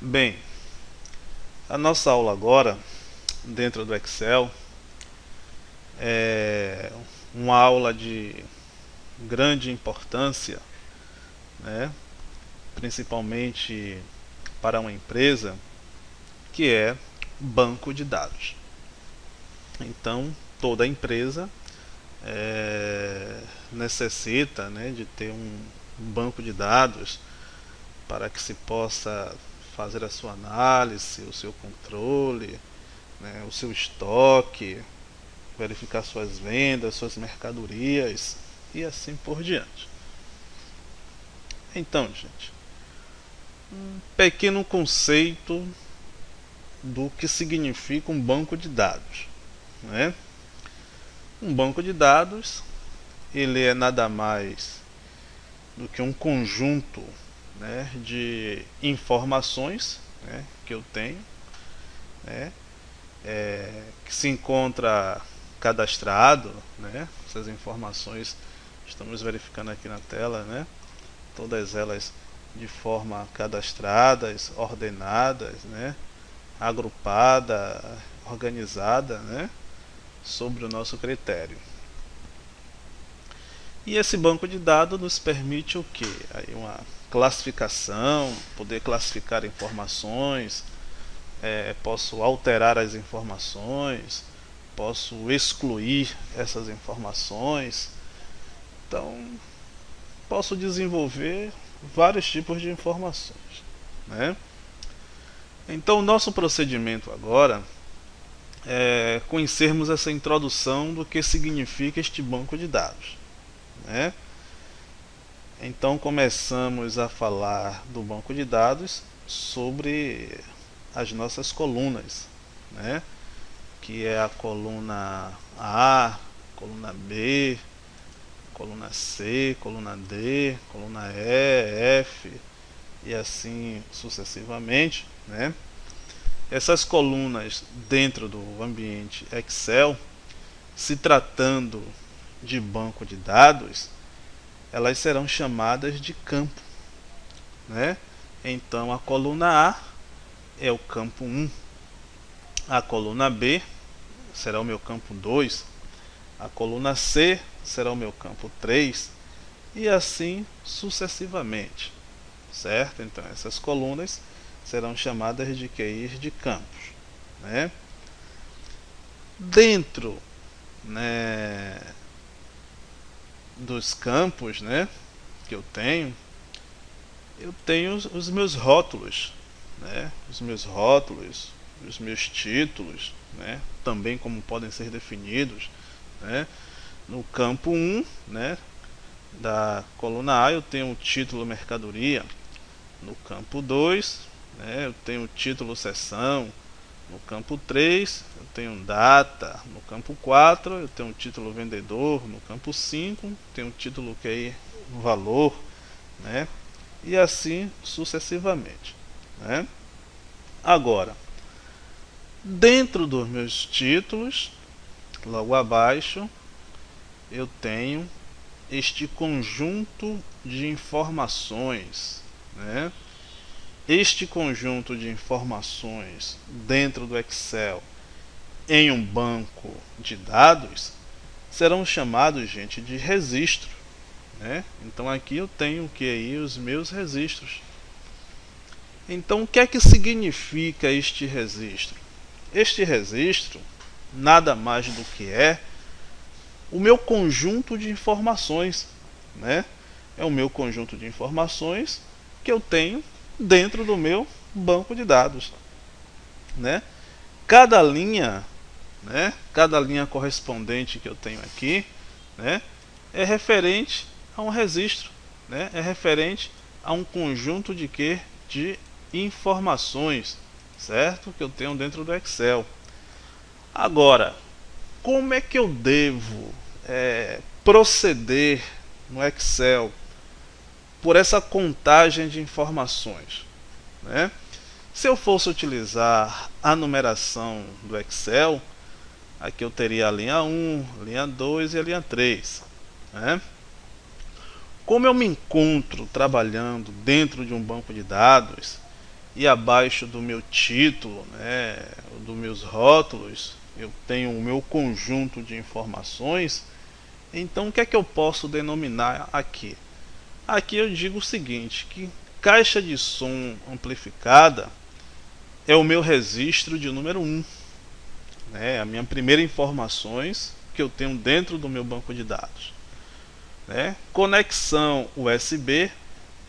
Bem, a nossa aula agora, dentro do Excel, é uma aula de grande importância, né? Principalmente para uma empresa, que é banco de dados. Então, toda empresa necessita, né, de ter um banco de dados para que se possa fazer a sua análise, o seu controle, né, o seu estoque, verificar suas vendas, suas mercadorias e assim por diante. Então, gente, um pequeno conceito do que significa um banco de dados, né? Um banco de dados, ele é nada mais do que um conjunto, né, de informações, né, que eu tenho, né, que se encontra cadastrado, né? Essas informações estamos verificando aqui na tela, né? Todas elas de forma cadastradas, ordenadas, né? Agrupada, organizada, né? Sobre o nosso critério. E esse banco de dados nos permite o que? Aí uma classificação, poder classificar informações, posso alterar as informações, posso excluir essas informações. Então, posso desenvolver vários tipos de informações, né? Então, o nosso procedimento agora é conhecermos essa introdução do que significa este banco de dados, né? Então, começamos a falar do banco de dados sobre as nossas colunas, né? Que é a coluna A, coluna B, coluna C, coluna D, coluna E, F e assim sucessivamente, né? Essas colunas dentro do ambiente Excel, se tratando de banco de dados, elas serão chamadas de campo, né? Então a coluna A é o campo 1, a coluna B será o meu campo 2, a coluna C será o meu campo 3 e assim sucessivamente, certo? Então essas colunas serão chamadas de QIs de campos, né? Dentro, né, dos campos, né, que eu tenho os meus rótulos, né? Os meus rótulos, os meus títulos, né? Também como podem ser definidos, né? No campo 1, né, da coluna A, eu tenho o título mercadoria. No campo 2, né, eu tenho o título seção. No campo 3, eu tenho data. No campo 4, eu tenho o título vendedor. No campo 5, tenho o título que é valor, né? E assim sucessivamente, né? Agora, dentro dos meus títulos, logo abaixo, eu tenho este conjunto de informações, né? Este conjunto de informações dentro do Excel em um banco de dados serão chamados, gente, de registro, né? Então aqui eu tenho que aí os meus registros. Então o que é que significa este registro? Este registro nada mais do que é o meu conjunto de informações, né? É o meu conjunto de informações que eu tenho dentro do meu banco de dados, né? Cada linha, né? Cada linha correspondente que eu tenho aqui, né, é referente a um registro, né? É referente a um conjunto de que de informações, certo? Que eu tenho dentro do Excel. Agora, como é que eu devo proceder no Excel por essa contagem de informações, né? Se eu fosse utilizar a numeração do Excel, aqui eu teria a linha 1, a linha 2 e a linha 3, né? Como eu me encontro trabalhando dentro de um banco de dados, e abaixo do meu título, né, dos meus rótulos, eu tenho o meu conjunto de informações. Então o que é que eu posso denominar aqui? Aqui eu digo o seguinte, que caixa de som amplificada é o meu registro de número 1, né, a minha primeira informações que eu tenho dentro do meu banco de dados. Né? Conexão USB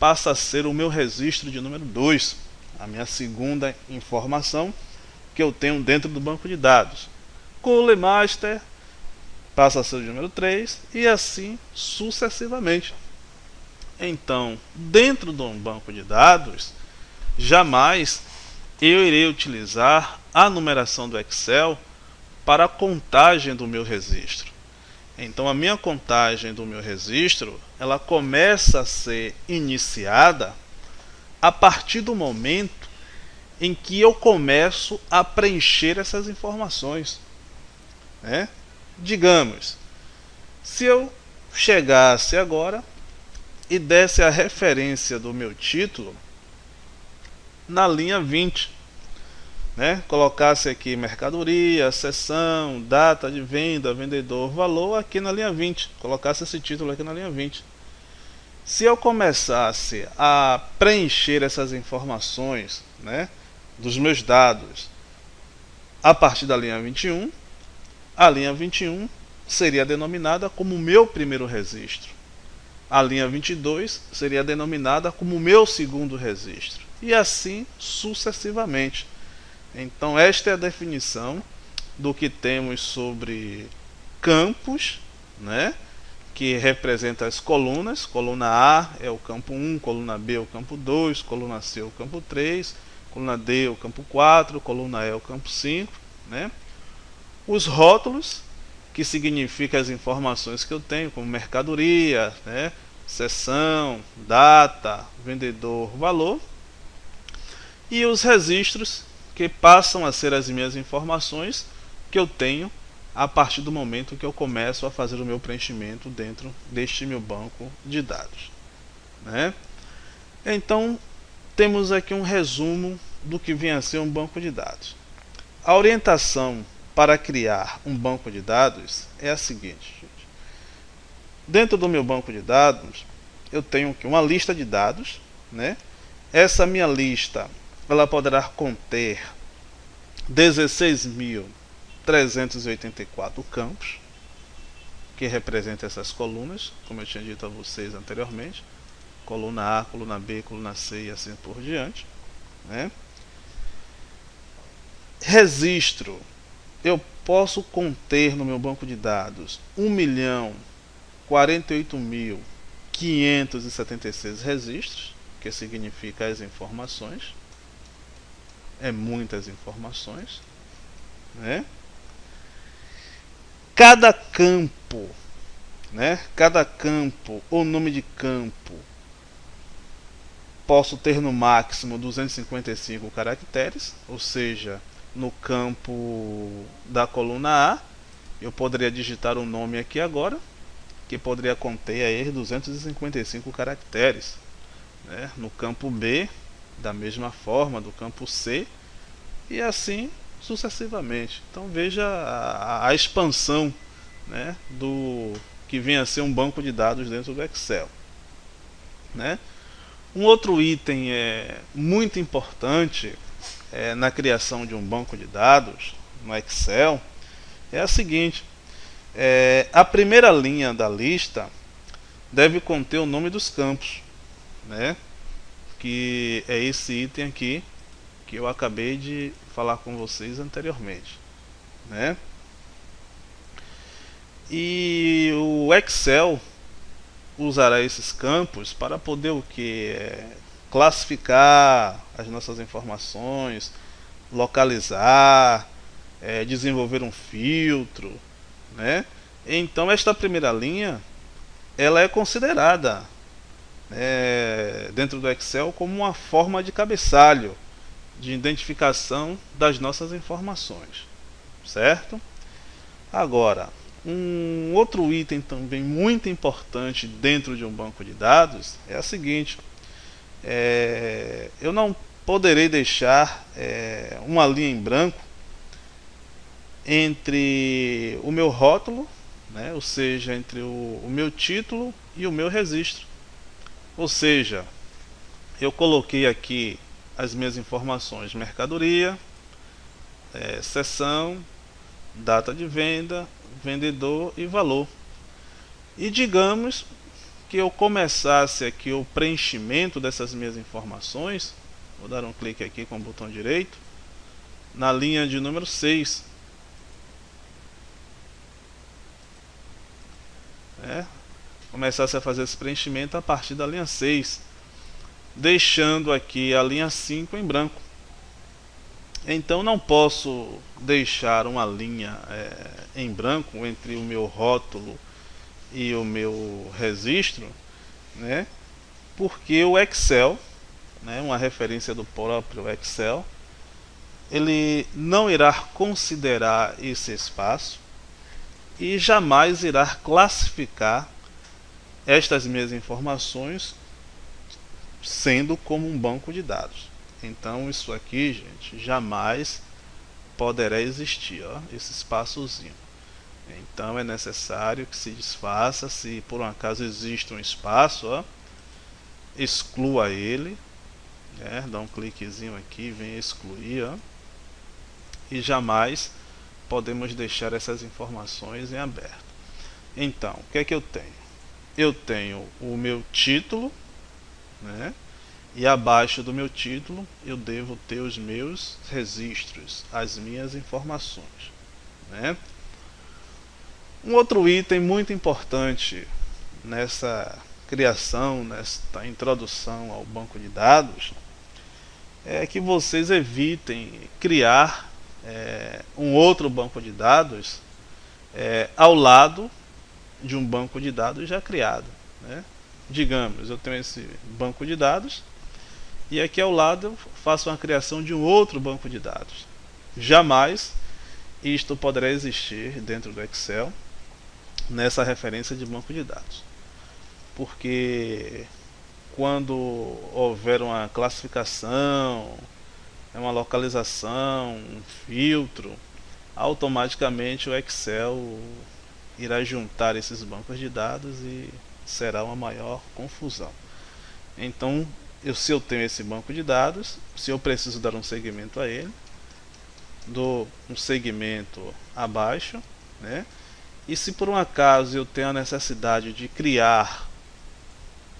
passa a ser o meu registro de número 2, a minha segunda informação que eu tenho dentro do banco de dados. Cooler Master passa a ser o número 3 e assim sucessivamente. Então, dentro de um banco de dados, jamais eu irei utilizar a numeração do Excel para a contagem do meu registro. Então a minha contagem do meu registro, ela começa a ser iniciada a partir do momento em que eu começo a preencher essas informações, né? Digamos, se eu chegasse agora e desse a referência do meu título na linha 20, né? Colocasse aqui mercadoria, seção, data de venda, vendedor, valor aqui na linha 20, colocasse esse título aqui na linha 20. Se eu começasse a preencher essas informações, né, dos meus dados a partir da linha 21, a linha 21 seria denominada como meu primeiro registro. A linha 22 seria denominada como meu segundo registro. E assim sucessivamente. Então esta é a definição do que temos sobre campos, né, que representa as colunas. Coluna A é o campo 1, coluna B é o campo 2, coluna C é o campo 3, coluna D é o campo 4, coluna E é o campo 5, né? Os rótulos, que significa as informações que eu tenho, como mercadoria, né, seção, data, vendedor, valor. E os registros, que passam a ser as minhas informações que eu tenho a partir do momento que eu começo a fazer o meu preenchimento dentro deste meu banco de dados, né? Então temos aqui um resumo do que vem a ser um banco de dados. A orientação para criar um banco de dados é a seguinte, gente. Dentro do meu banco de dados eu tenho aqui uma lista de dados, né? Essa minha lista, ela poderá conter 16.384 campos, que representam essas colunas, como eu tinha dito a vocês anteriormente, coluna A, coluna B, coluna C e assim por diante, né? Registro, eu posso conter no meu banco de dados 1.048.576 registros, que significa as informações. É muitas informações, né? Cada campo, né? Cada campo ou nome de campo posso ter no máximo 255 caracteres, ou seja, no campo da coluna A eu poderia digitar o nome aqui agora, que poderia conter aí 255 caracteres, né? No campo B, da mesma forma, do campo C, e assim sucessivamente. Então veja a expansão, né, do que vem a ser um banco de dados dentro do Excel, né? Um outro item muito importante na criação de um banco de dados no Excel é a seguinte: a primeira linha da lista deve conter o nome dos campos, né? Que é esse item aqui que eu acabei de falar com vocês anteriormente, né? E o Excel usará esses campos para poder o que? Classificar as nossas informações, localizar, desenvolver um filtro, né? Então esta primeira linha, ela é considerada dentro do Excel como uma forma de cabeçalho de identificação das nossas informações, certo? Agora, um outro item também muito importante dentro de um banco de dados é o seguinte: eu não poderei deixar uma linha em branco entre o meu rótulo, né, ou seja, entre o meu título e o meu registro. Ou seja, eu coloquei aqui as minhas informações: mercadoria, seção, data de venda, vendedor e valor. E digamos que eu começasse aqui o preenchimento dessas minhas informações. Vou dar um clique aqui com o botão direito na linha de número 6. Começasse a fazer esse preenchimento a partir da linha 6, deixando aqui a linha 5 em branco. Então não posso deixar uma linha em branco entre o meu rótulo e o meu registro, né? Porque o Excel, né, uma referência do próprio Excel, ele não irá considerar esse espaço e jamais irá classificar estas minhas informações sendo como um banco de dados. Então isso aqui, gente, jamais poderá existir, ó, esse espaçozinho. Então é necessário que se desfaça. Se por um acaso existe um espaço, ó, exclua ele, dá um cliquezinho aqui, vem excluir, ó, e jamais podemos deixar essas informações em aberto. Então, o que é que eu tenho? Eu tenho o meu título, né? E abaixo do meu título eu devo ter os meus registros, as minhas informações, né? Um outro item muito importante nessa criação, nesta introdução ao banco de dados, é que vocês evitem criar um outro banco de dados ao lado de um banco de dados já criado, né? Digamos, eu tenho esse banco de dados e aqui ao lado eu faço uma criação de um outro banco de dados. Jamais isto poderá existir dentro do Excel nessa referência de banco de dados, porque quando houver uma classificação, uma localização, um filtro, automaticamente o Excel irá juntar esses bancos de dados e será uma maior confusão. Então, se eu tenho esse banco de dados, se eu preciso dar um segmento a ele, dou um segmento abaixo, né? E se por um acaso eu tenho a necessidade de criar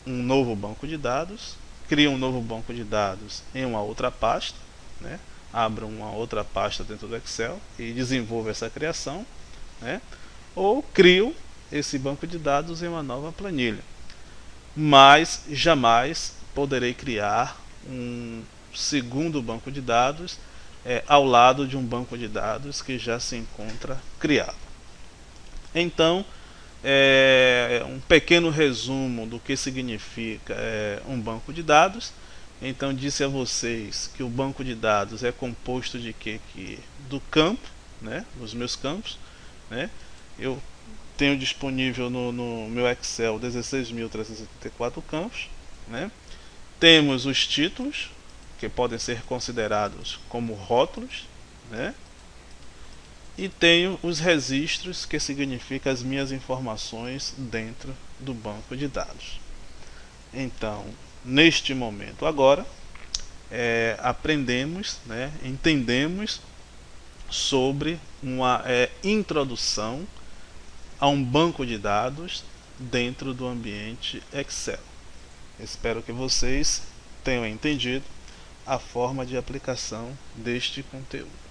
um novo banco de dados, crio um novo banco de dados em uma outra pasta, né? Abro uma outra pasta dentro do Excel e desenvolvo essa criação, né? Ou crio esse banco de dados em uma nova planilha. Mas jamais poderei criar um segundo banco de dados ao lado de um banco de dados que já se encontra criado. Então, um pequeno resumo do que significa um banco de dados. Então, disse a vocês que o banco de dados é composto de quê? Do campo, né? Os meus campos, né? Eu tenho disponível no meu Excel 16.374 campos, né? Temos os títulos, que podem ser considerados como rótulos, né? E tenho os registros, que significa as minhas informações dentro do banco de dados. Então, neste momento agora, aprendemos, né, entendemos sobre uma introdução a um banco de dados dentro do ambiente Excel. Espero que vocês tenham entendido a forma de aplicação deste conteúdo.